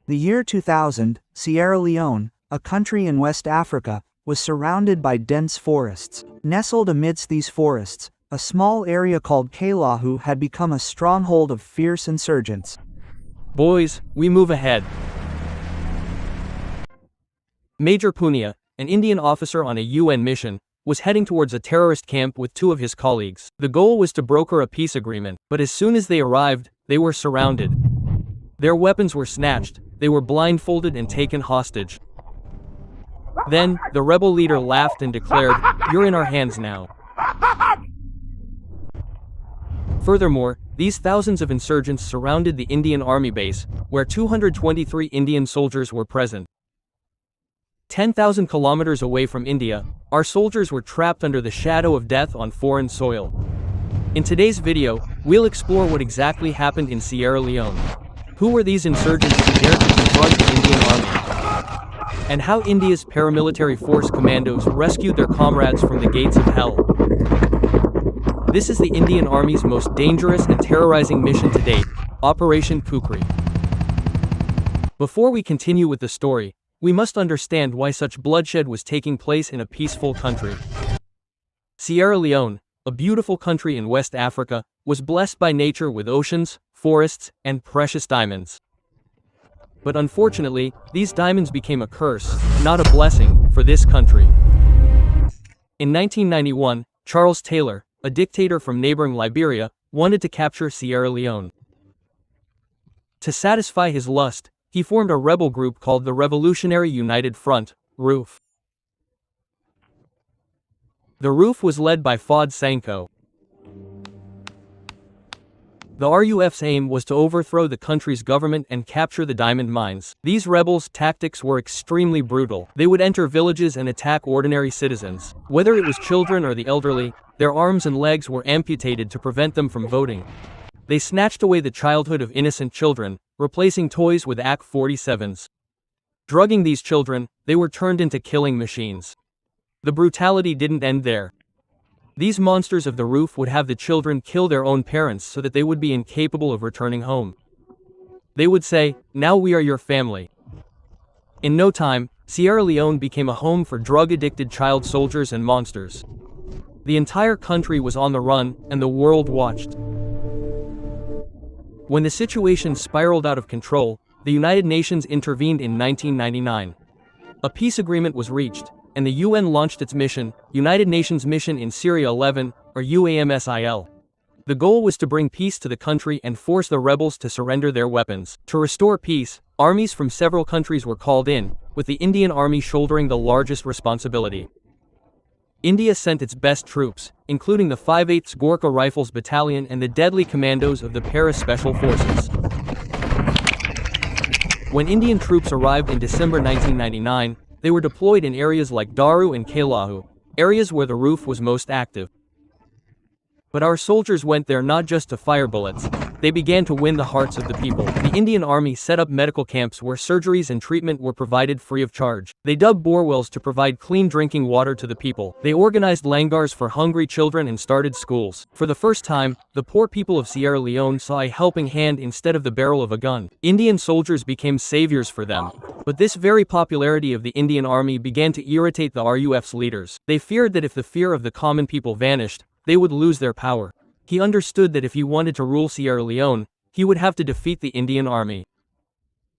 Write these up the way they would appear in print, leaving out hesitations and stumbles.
The year 2000, Sierra Leone, a country in West Africa, was surrounded by dense forests. Nestled amidst these forests, a small area called Kalahu had become a stronghold of fierce insurgents. Boys, we move ahead. Major Punia, an Indian officer on a UN mission, was heading towards a terrorist camp with two of his colleagues. The goal was to broker a peace agreement, but as soon as they arrived, they were surrounded. Their weapons were snatched, they were blindfolded and taken hostage. Then, the rebel leader laughed and declared, "You're in our hands now." Furthermore, these thousands of insurgents surrounded the Indian Army base, where 223 Indian soldiers were present. 10,000 kilometers away from India, our soldiers were trapped under the shadow of death on foreign soil. In today's video, we'll explore what exactly happened in Sierra Leone. Who were these insurgents who dared to confront the Indian Army? And how India's paramilitary force commandos rescued their comrades from the gates of hell. This is the Indian Army's most dangerous and terrorizing mission to date, Operation Kukri. Before we continue with the story, we must understand why such bloodshed was taking place in a peaceful country. Sierra Leone, a beautiful country in West Africa, was blessed by nature with oceans, forests, and precious diamonds. But unfortunately, these diamonds became a curse, not a blessing, for this country. In 1991, Charles Taylor, a dictator from neighboring Liberia, wanted to capture Sierra Leone. To satisfy his lust, he formed a rebel group called the Revolutionary United Front, RUF. The RUF was led by Fode Sankoh. The RUF's aim was to overthrow the country's government and capture the diamond mines. These rebels' tactics were extremely brutal. They would enter villages and attack ordinary citizens. Whether it was children or the elderly, their arms and legs were amputated to prevent them from voting. They snatched away the childhood of innocent children, replacing toys with AK-47s. Drugging these children, they were turned into killing machines. The brutality didn't end there. These monsters of the RUF would have the children kill their own parents so that they would be incapable of returning home. They would say, "Now we are your family." In no time, Sierra Leone became a home for drug-addicted child soldiers and monsters. The entire country was on the run, and the world watched. When the situation spiraled out of control, the United Nations intervened in 1999. A peace agreement was reached, and the UN launched its mission, United Nations Mission in Syria 11, or UAMSIL. The goal was to bring peace to the country and force the rebels to surrender their weapons. To restore peace, armies from several countries were called in, with the Indian Army shouldering the largest responsibility. India sent its best troops, including the 5/8 Gorkha Rifles Battalion and the deadly commandos of the Paris Special Forces. When Indian troops arrived in December 1999, they were deployed in areas like Daru and Kalahu, areas where the RUF was most active. But our soldiers went there not just to fire bullets, they began to win the hearts of the people. The Indian Army set up medical camps where surgeries and treatment were provided free of charge. They dug borewells to provide clean drinking water to the people. They organized langars for hungry children and started schools. For the first time, the poor people of Sierra Leone saw a helping hand instead of the barrel of a gun. Indian soldiers became saviors for them. But this very popularity of the Indian Army began to irritate the RUF's leaders. They feared that if the fear of the common people vanished, they would lose their power. He understood that if he wanted to rule Sierra Leone, he would have to defeat the Indian Army.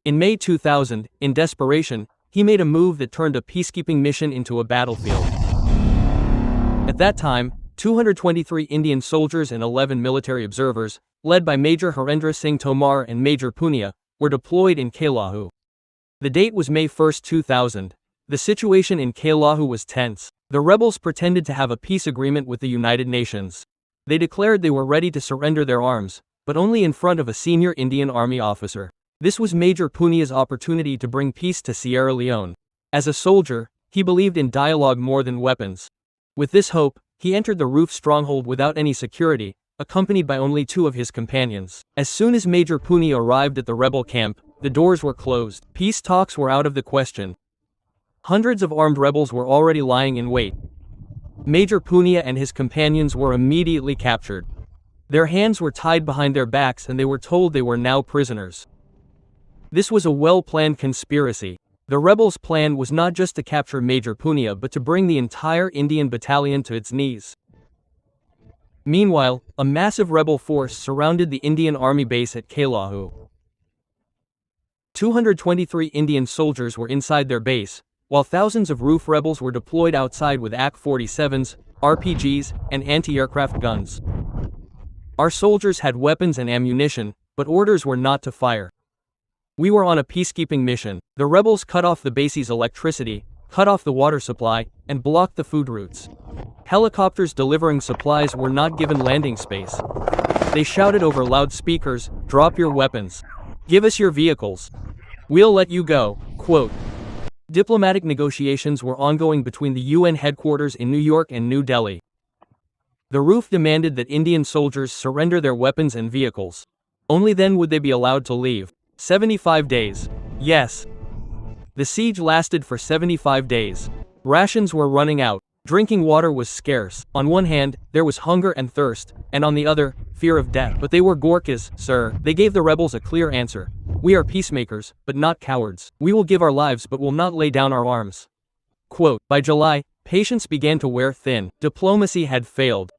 In May 2000, in desperation, he made a move that turned a peacekeeping mission into a battlefield. At that time, 223 Indian soldiers and 11 military observers, led by Major Harendra Singh Tomar and Major Punia, were deployed in Kalahu. The date was May 1, 2000. The situation in Kalahu was tense. The rebels pretended to have a peace agreement with the United Nations. They declared they were ready to surrender their arms, but only in front of a senior Indian Army officer. This was Major Punia's opportunity to bring peace to Sierra Leone. As a soldier, he believed in dialogue more than weapons. With this hope, he entered the RUF stronghold without any security, accompanied by only two of his companions. As soon as Major Punia arrived at the rebel camp, the doors were closed. Peace talks were out of the question. Hundreds of armed rebels were already lying in wait. Major Punia and his companions were immediately captured. Their hands were tied behind their backs and they were told they were now prisoners. This was a well-planned conspiracy. The rebels' plan was not just to capture Major Punia but to bring the entire Indian battalion to its knees. Meanwhile, a massive rebel force surrounded the Indian Army base at Kailahu. 223 Indian soldiers were inside their base, while thousands of roof rebels were deployed outside with AK-47s, RPGs, and anti-aircraft guns. Our soldiers had weapons and ammunition, but orders were not to fire. We were on a peacekeeping mission. The rebels cut off the base's electricity, cut off the water supply, and blocked the food routes. Helicopters delivering supplies were not given landing space. They shouted over loudspeakers, "Drop your weapons. Give us your vehicles. We'll let you go." Quote. Diplomatic negotiations were ongoing between the UN headquarters in New York and New Delhi. The RUF demanded that Indian soldiers surrender their weapons and vehicles. Only then would they be allowed to leave. 75 days. Yes. The siege lasted for 75 days. Rations were running out. Drinking water was scarce. On one hand, there was hunger and thirst, and on the other, fear of death. But they were Gorkhas, sir. They gave the rebels a clear answer. We are peacemakers, but not cowards. We will give our lives but will not lay down our arms. Quote, by July, patience began to wear thin. Diplomacy had failed.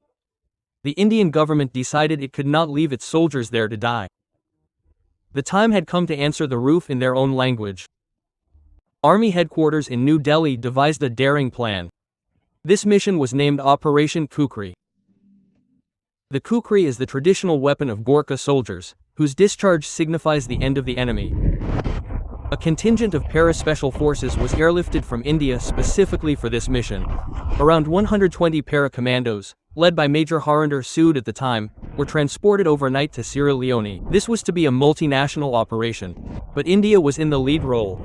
The Indian government decided it could not leave its soldiers there to die. The time had come to answer the RUF in their own language. Army headquarters in New Delhi devised a daring plan. This mission was named Operation Kukri. The kukri is the traditional weapon of Gorkha soldiers, whose discharge signifies the end of the enemy. A contingent of para-special forces was airlifted from India specifically for this mission. Around 120 para-commandos, led by Major Harinder Sood at the time, were transported overnight to Sierra Leone. This was to be a multinational operation, but India was in the lead role.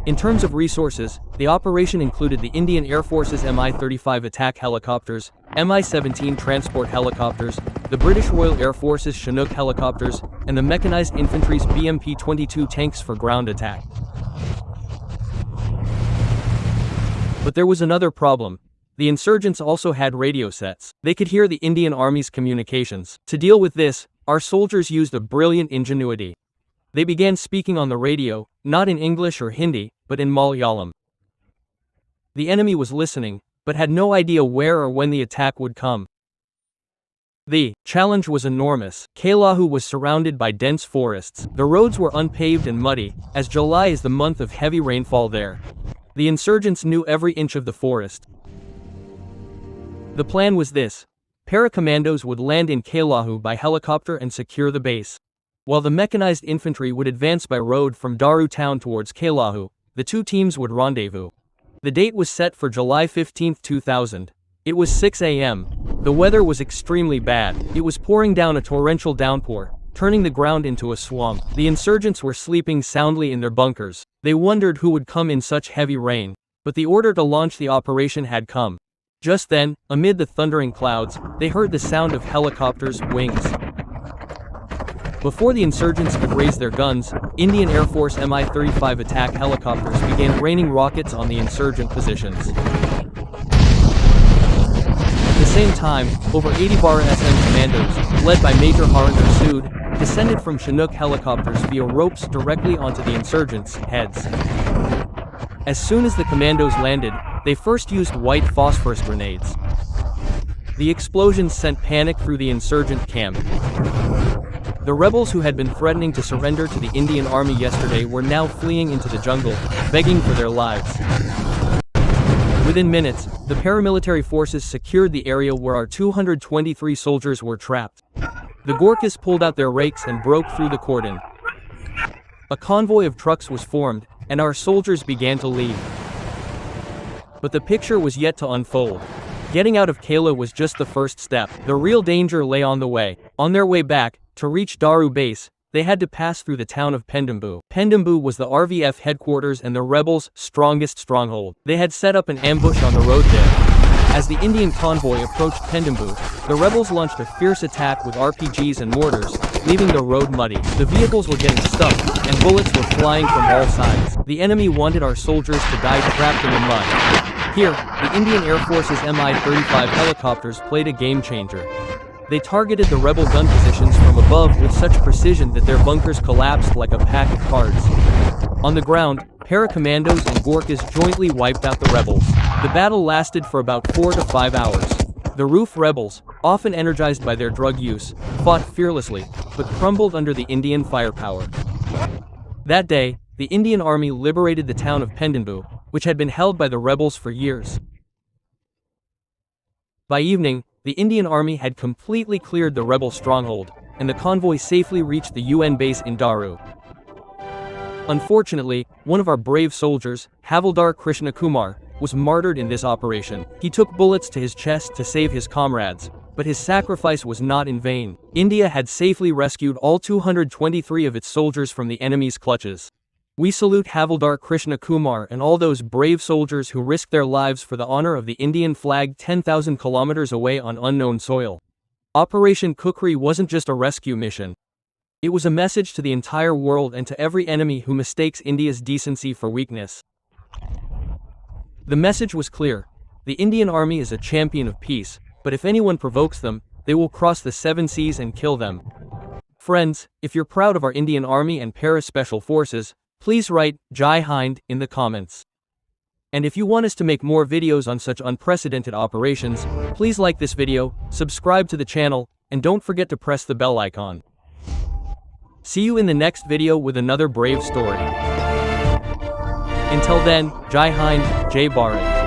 In terms of resources, the operation included the Indian Air Force's Mi-35 attack helicopters, Mi-17 transport helicopters, the British Royal Air Force's Chinook helicopters, and the mechanized infantry's BMP-22 tanks for ground attack. But there was another problem. The insurgents also had radio sets. They could hear the Indian Army's communications. To deal with this, our soldiers used a brilliant ingenuity. They began speaking on the radio, not in English or Hindi, but in Malayalam. The enemy was listening, but had no idea where or when the attack would come. The challenge was enormous. Kailahu was surrounded by dense forests. The roads were unpaved and muddy, as July is the month of heavy rainfall there. The insurgents knew every inch of the forest. The plan was this. Para-commandos would land in Kailahu by helicopter and secure the base, while the mechanized infantry would advance by road from Daru town towards Kailahu. The two teams would rendezvous. The date was set for July 15, 2000. It was 6 a.m. The weather was extremely bad. It was pouring down a torrential downpour, turning the ground into a swamp. The insurgents were sleeping soundly in their bunkers. They wondered who would come in such heavy rain. But the order to launch the operation had come. Just then, amid the thundering clouds, they heard the sound of helicopters' wings. Before the insurgents could raise their guns, Indian Air Force Mi-35 attack helicopters began raining rockets on the insurgent positions. At the same time, over 80 Bara SM commandos, led by Major Harinder Sood, descended from Chinook helicopters via ropes directly onto the insurgents' heads. As soon as the commandos landed, they first used white phosphorus grenades. The explosions sent panic through the insurgent camp. The rebels who had been threatening to surrender to the Indian Army yesterday were now fleeing into the jungle, begging for their lives. Within minutes, the paramilitary forces secured the area where our 223 soldiers were trapped. The Gorkhas pulled out their rakes and broke through the cordon. A convoy of trucks was formed, and our soldiers began to leave. But the picture was yet to unfold. Getting out of Kaila was just the first step. The real danger lay on the way. On their way back, to reach Daru base, they had to pass through the town of Pendembu. Pendembu was the RVF headquarters and the rebels' strongest stronghold. They had set up an ambush on the road there. As the Indian convoy approached Pendembu, the rebels launched a fierce attack with RPGs and mortars, leaving the road muddy. The vehicles were getting stuck, and bullets were flying from all sides. The enemy wanted our soldiers to die trapped in the mud. Here, the Indian Air Force's Mi-35 helicopters played a game changer. They targeted the rebel gun positions from above with such precision that their bunkers collapsed like a pack of cards. On the ground, para-commandos and Gurkhas jointly wiped out the rebels. The battle lasted for about 4 to 5 hours. The Roof rebels, often energized by their drug use, fought fearlessly, but crumbled under the Indian firepower. That day, the Indian army liberated the town of Pendanbu, which had been held by the rebels for years. By evening, the Indian army had completely cleared the rebel stronghold, and the convoy safely reached the UN base in Daru. Unfortunately, one of our brave soldiers, Havildar Krishna Kumar, was martyred in this operation. He took bullets to his chest to save his comrades, but his sacrifice was not in vain. India had safely rescued all 223 of its soldiers from the enemy's clutches. We salute Havildar Krishna Kumar and all those brave soldiers who risked their lives for the honor of the Indian flag 10,000 kilometers away on unknown soil. Operation Kukri wasn't just a rescue mission. It was a message to the entire world and to every enemy who mistakes India's decency for weakness. The message was clear. The Indian army is a champion of peace, but if anyone provokes them, they will cross the 7 seas and kill them. Friends, if you're proud of our Indian Army and Para-Special Forces, please write Jai Hind in the comments. And if you want us to make more videos on such unprecedented operations, please like this video, subscribe to the channel, and don't forget to press the bell icon. See you in the next video with another brave story. Until then, Jai Hind, Jai Bharat.